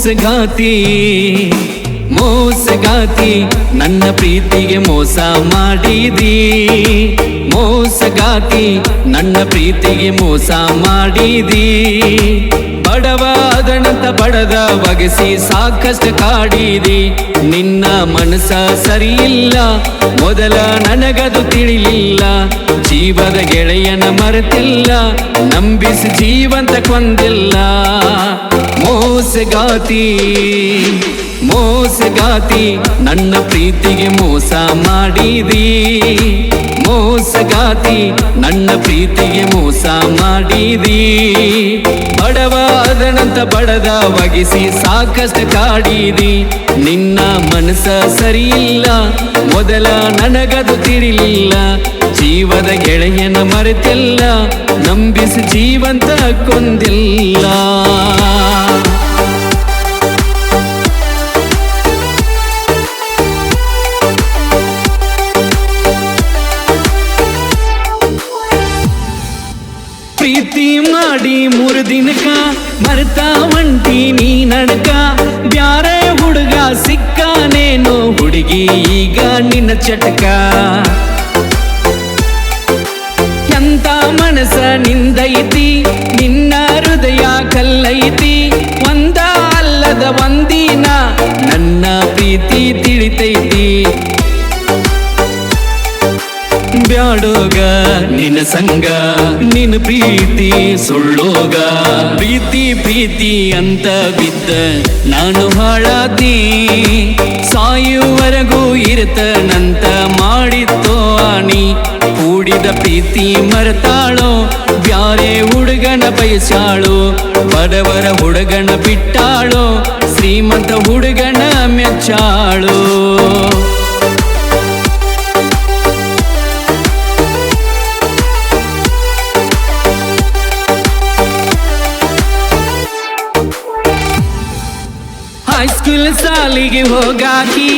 ಮೋಸಗಾತಿ ಮೋಸಗಾತಿ ನನ್ನ ಪ್ರೀತಿಗೆ ಮೋಸ ಮಾಡಿದಿ ಮೋಸಗಾತಿ ನನ್ನ ಪ್ರೀತಿಗೆ ಮೋಸ ಮಾಡಿದಿ ಬಡವಾದನಂತ ಬಡದ ಬಗೆಸಿ ಸಾಕಷ್ಟು ಕಾಡಿದಿ ನಿನ್ನ ಮನಸ ಸರಿಯಿಲ್ಲ ಮೊದಲ ನನಗದು ತಿಳಿಲಿಲ್ಲ ಜೀವದ ಗೆಳೆಯನ ಮರೆತಿಲ್ಲ ನಂಬಿಸಿ ಜೀವಂತ ಕೊಂದಿಲ್ಲ ಮೋಸಗಾತಿ ಮೋಸಗಾತಿ ನನ್ನ ಪ್ರೀತಿಗೆ ಮೋಸ ಮಾಡಿದಿ ಮೋಸಗಾತಿ ನನ್ನ ಪ್ರೀತಿಗೆ ಮೋಸ ಮಾಡಿದಿ ಬಡವಾದನಂತ ಬಡದ ಬಗೆಸಿ ಸಾಕಷ್ಟು ಕಾಡಿದಿ ನಿನ್ನ ಮನಸ ಸರಿಯಿಲ್ಲ ಮೊದಲ ನನಗದು ತಿಳಿಲಿಲ್ಲ ಜೀವದ ಗೆಳೆಯನ ಮರೆತಿಲ್ಲ ನಂಬಿಸಿ ಜೀವಂತ ಕೊಂದಿಲ್ಲ ಪ್ರೀತಿ ಮಾಡಿ 3 ದಿನಕ ಮರ್ತಾ ಹೊಂಟಿ ನೀ ನಡಕ ಬ್ಯಾರೆ ಹುಡುಗ ಸಿಕ್ಕಾನೇನೋ ಹುಡುಗಿ ಈಗ ನಿನ್ನ ಚಟಕ ಎಂತ ಮನಸ ನಿಂದೈತಿ ನಿನ್ನ ಹೃದಯ ಕಲ್ಲೈತಿ ಒಂದ ಅಲ್ಲದ ಒಂದಿನ ನನ್ನ ಪ್ರೀತಿ ತಿಳಿತೈತಿ ಬ್ಯಾಡೋಗ ನಿನ್ನ ಸಂಗ ನಿನ್ನ ಪ್ರೀತಿ ಸುಳ್ಳೋಗ ಪ್ರೀತಿ ಪ್ರೀತಿ ಅಂತ ಬಿದ್ದ ನಾನು ಹಾಳಾದಿ ಸಾಯುವರೆಗೂ ಇರ್ತನಂತ ಮಾಡಿತ್ತೋ ಆಣಿ ಕೂಡಿದ ಪ್ರೀತಿ ಮರೆತಾಳೋ ಬ್ಯಾರೆ ಹುಡುಗನ ಬಯಸಾಳೋ ಬಡವರ ಹುಡುಗನ ಬಿಟ್ಟಾಳೋ ಶ್ರೀಮಂತ ಹುಡುಗನ ಮೆಚ್ಚಾಳೋ ಹೈಸ್ಕೂಲ್ ಸಾಲಿಗೆ ಹೋಗಾಕಿ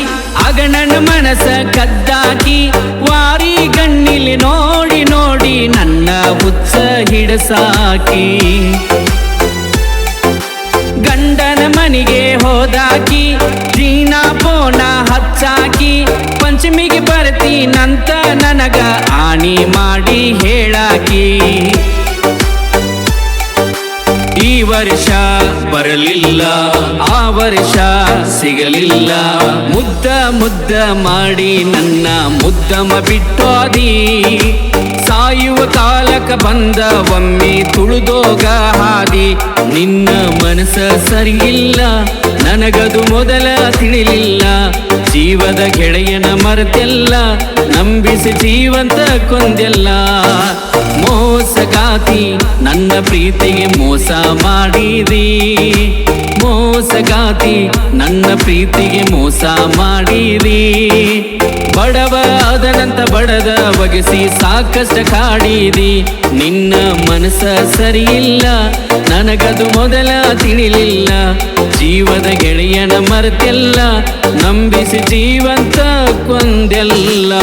ಆಗ ನನ್ನ ಮನಸ ಕದ್ದಾಕಿ ವಾರಿ ಗಣ್ಣಿಲಿ ನೋಡಿ ನೋಡಿ ನನ್ನ ಹುಚ್ಚ ಹಿಡಸಾಕಿ ಗಂಡನ ಮನೆಗೆ ಹೋದಾಕಿ ಜೀನಾ ಪೋನ ಹಚ್ಚಾಕಿ ಪಂಚಮಿಗೆ ಬರ್ತೀನಂತ ನನಗ ಆಣಿ ಮಾಡಿ ಹೇಳಾಕಿ ಈ ವರ್ಷ ಬರಲಿಲ್ಲ ಆ ವರ್ಷ ಸಿಗಲಿಲ್ಲ ಮುದ್ದ ಮಾಡಿ ನನ್ನ ಮುದ್ದಮ ಬಿಟ್ಟೋದಿ ಸಾಯುವ ಕಾಲಕ ಬಂದ ಒಮ್ಮೆ ತುಳಿದೋಗ ಹಾದಿ ನಿನ್ನ ಮನಸ ಸರಿಯಿಲ್ಲ ನನಗದು ಮೊದಲ ತಿಳಿಲಿಲ್ಲ ಜೀವದ ಗೆಳೆಯನ ಮರೆತೆಲ್ಲ ನಂಬಿಸಿ ಜೀವಂತ ಕೊಂದೆಲ್ಲ ಮೋಸಗಾತಿ ನನ್ನ ಪ್ರೀತಿಗೆ ಮೋಸ ಮಾಡಿದಿ ಮೋಸಗಾತಿ ನನ್ನ ಪ್ರೀತಿಗೆ ಮೋಸ ಮಾಡಿದಿ ಬಡವಾದನಂತ ಬಡದ ಬಗೆಸಿ ಸಾಕಷ್ಟು ಕಾಡಿದಿ ನಿನ್ನ ಮನಸ ಸರಿಯಿಲ್ಲ ನನಗದು ಮೊದಲ ತಿಳಿಲಿಲ್ಲ ಜೀವದ ಗೆಳೆಯನ ಮರೆತೆಲ್ಲ ನಂಬಿಸಿ ಜೀವಂತ ಕೊಂದೆಲ್ಲ